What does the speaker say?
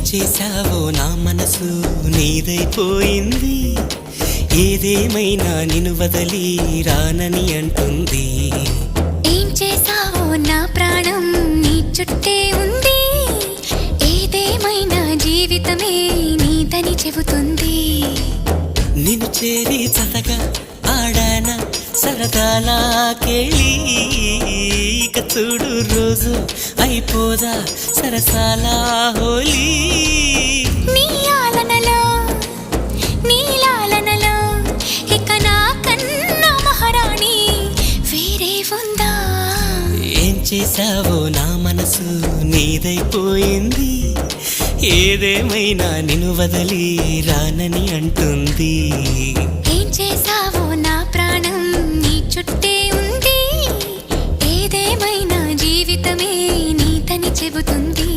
చేశావో నా మనసు నీదైపోయింది. ఏదేమైనా నిన్ను వదలి రానని అంటుంది. ఏం చేశావో నా ప్రాణం నీ చుట్టే ఉంది. ఏదేమైనా జీవితమే నీదని చెబుతుంది. నిన్ను చేరి చతగా ఆడాన సరదాలా కేళి. ఇక చూడు రోజు అయిపోదా సరసాల హోలీ. నీ ఆలనలో నీ లాలనలో ఇక నా కన్నా మహారాణి వేరే ఉందా? ఏం చేశావో నా మనసు నీదైపోయింది. ఏదేమైనా నిన్ను వదలి రానని అంటుంది. ఏం చేశావో నా ప్రాణం నీ చుట్టే ఉంది. ఏదేమైనా జీవితమే నీదని చెబుతుంది.